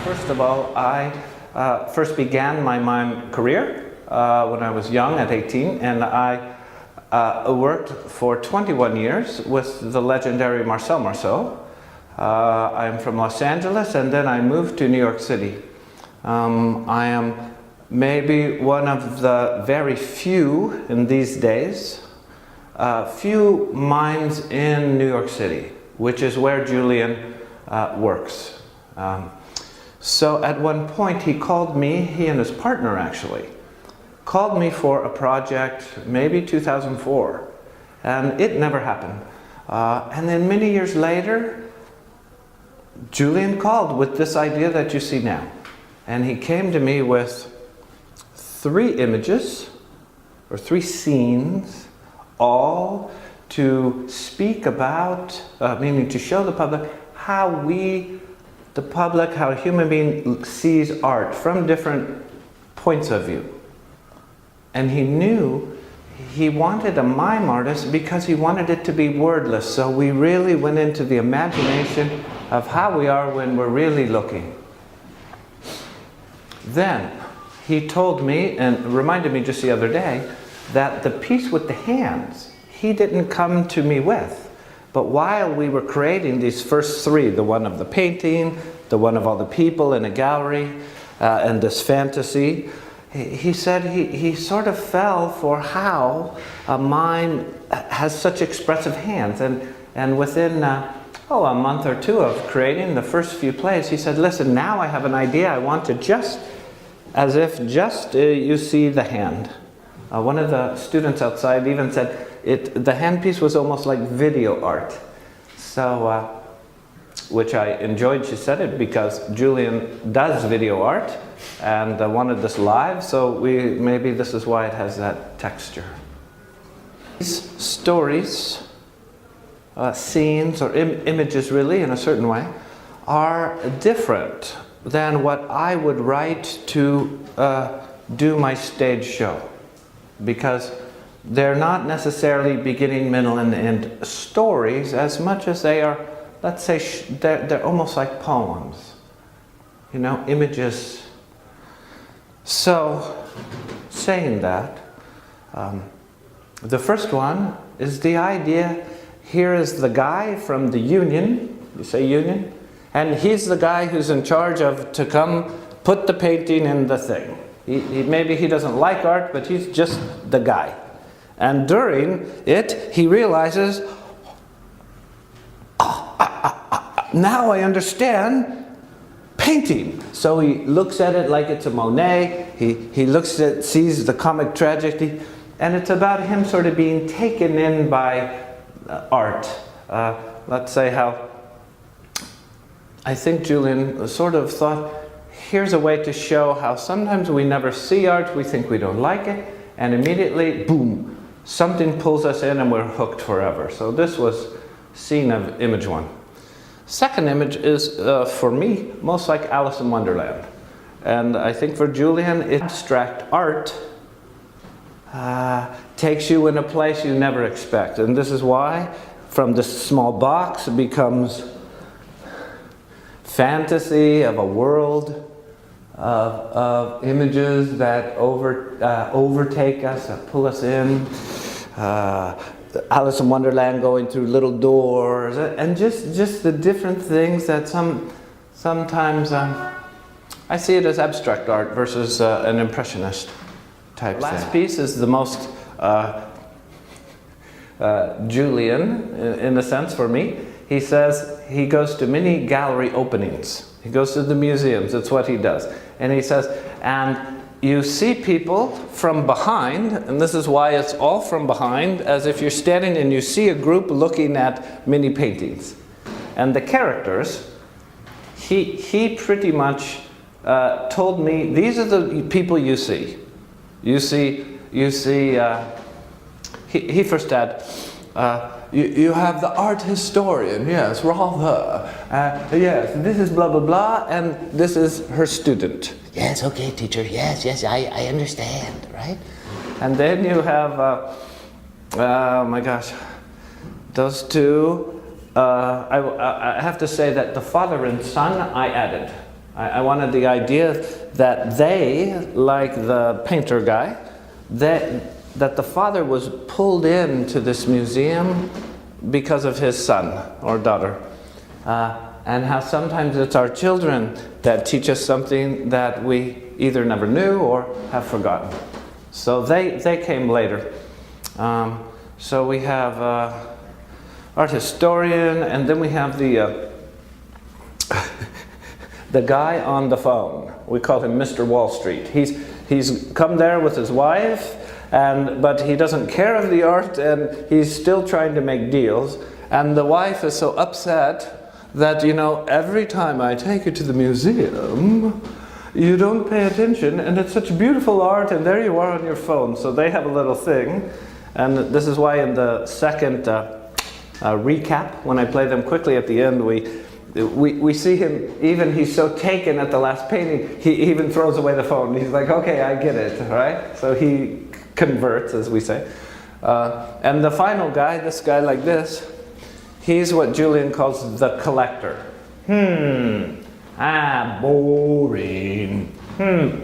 First of all, I first began my mime career when I was young at 18, and I worked for 21 years with the legendary Marcel Marceau. I'm from Los Angeles, and then I moved to New York City. I am maybe one of the very few in these days, few mimes in New York City, which is where Julien works. So at one point he called me, he and his partner actually, called me for a project, maybe 2004, and it never happened. And then many years later, Julien called with this idea that you see now. And he came to me with 3 images, or 3 scenes, all to speak about, meaning to show the public how we, the public, how a human being sees art from different points of view. And he knew he wanted a mime artist because he wanted it to be wordless. So we really went into the imagination of how we are when we're really looking. Then he told me, and reminded me just the other day, that the piece with the hands, he didn't come to me with. But while we were creating these first 3, the one of the painting, the one of all the people in a gallery, and this fantasy, he said he sort of fell for how a mime has such expressive hands. And within a month or 2 of creating the first few plays, he said, listen, now I have an idea. I want to just, as if you see the hand. One of the students outside even said the handpiece was almost like video art. So, which I enjoyed, she said it, because Julien does video art and wanted this live, so maybe this is why it has that texture. These stories, scenes or images really in a certain way, are different than what I would write to do my stage show, because they're not necessarily beginning, middle, and end stories as much as they are, let's say, they're almost like poems, you know, images. So, saying that, the first one is the idea, here is the guy from the union, you say union, and he's the guy who's in charge of to come put the painting in the thing. Maybe he doesn't like art, but he's just the guy. And during it, he realizes, now I understand painting. So he looks at it like it's a Monet. He looks at, sees the comic tragedy, and it's about him sort of being taken in by art. Let's say how I think Julien sort of thought, here's a way to show how sometimes we never see art, we think we don't like it, and immediately, boom, something pulls us in and we're hooked forever. So this was scene of image 1. Second image is, for me, most like Alice in Wonderland. And I think for Julien, abstract art takes you in a place you never expect. And this is why, from this small box, it becomes fantasy of a world of images that overtake us, that pull us in. Alice in Wonderland going through little doors, and just the different things that sometimes I see it as abstract art versus an impressionist type thing. Last piece is the most Julien, in a sense, for me. He says he goes to many gallery openings. He goes to the museums, it's what he does. And he says, and you see people from behind, and this is why it's all from behind, as if you're standing and you see a group looking at many paintings. And the characters, he pretty much told me, these are the people you see. You see, he first had, you have the art historian, yes, rather. Yes, this is blah, blah, blah, and this is her student. Yes, okay, teacher, yes, I understand, right? And then you have, oh my gosh, those two, I have to say that the father and son I added. I wanted the idea that they, like the painter guy, that the father was pulled into this museum because of his son or daughter. And how sometimes it's our children that teach us something that we either never knew or have forgotten. So they came later. So we have art historian, and then we have the the guy on the phone. We call him Mr. Wall Street. He's come there with his wife, but he doesn't care of the art, and he's still trying to make deals. And the wife is so upset that, you know, every time I take you to the museum, you don't pay attention, and it's such beautiful art, and there you are on your phone. So they have a little thing, and this is why in the second recap, when I play them quickly at the end, we see him, even he's so taken at the last painting, he even throws away the phone. He's like, okay, I get it, right? So he converts, as we say. And the final guy, this guy like this, he's what Julien calls the collector. Boring.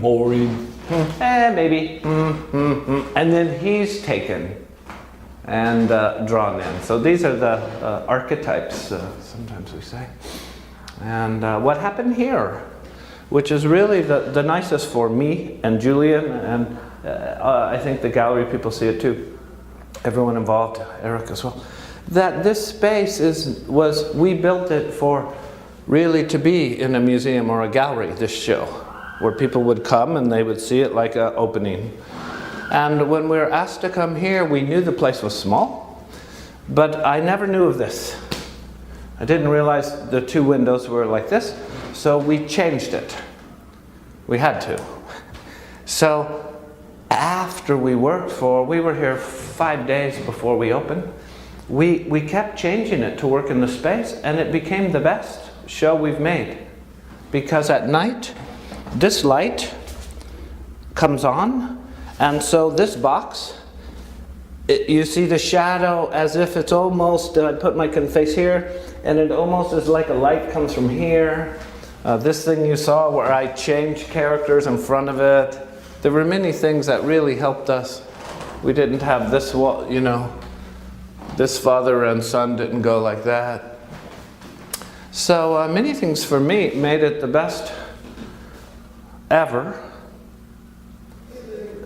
Boring. Maybe. And then he's taken and drawn in. So these are the archetypes, sometimes we say. And what happened here, which is really the nicest for me and Julien, and I think the gallery people see it too, everyone involved, Eric as well, that this space we built it for really to be in a museum or a gallery, this show, where people would come and they would see it like an opening. And when we were asked to come here, we knew the place was small, but I never knew of this. I didn't realize the two windows were like this, so we changed it. We had to. So after we were here 5 days before we opened, we kept changing it to work in the space, and it became the best show we've made. Because at night, this light comes on, and so this box, you see the shadow as if it's almost, I put my face here, and it almost is like a light comes from here. This thing you saw where I changed characters in front of it. There were many things that really helped us. We didn't have this wall, you know, this father and son didn't go like that. So many things for me made it the best ever.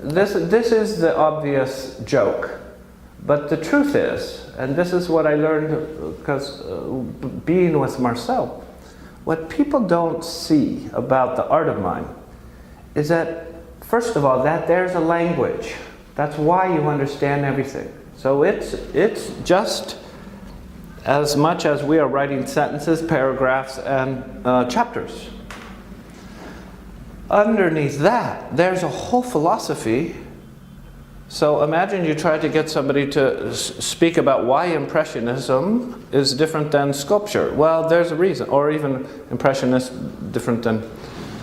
This is the obvious joke, but the truth is, and this is what I learned because being with Marcel, what people don't see about the art of mime is that, first of all, that there's a language. That's why you understand everything. So it's just as much as we are writing sentences, paragraphs, and chapters. Underneath that, there's a whole philosophy. So imagine you try to get somebody to speak about why Impressionism is different than sculpture. Well, there's a reason. Or even Impressionist different than,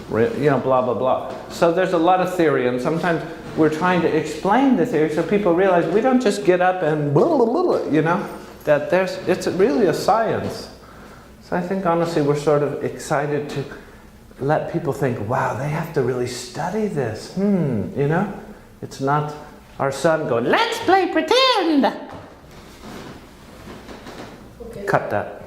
you know, blah, blah, blah. So there's a lot of theory, and sometimes we're trying to explain the theory so people realize we don't just get up and blah, blah, blah, you know, that it's really a science. So I think honestly we're sort of excited to let people think, wow, they have to really study this. You know? It's not our son going, let's play pretend! Okay. Cut that.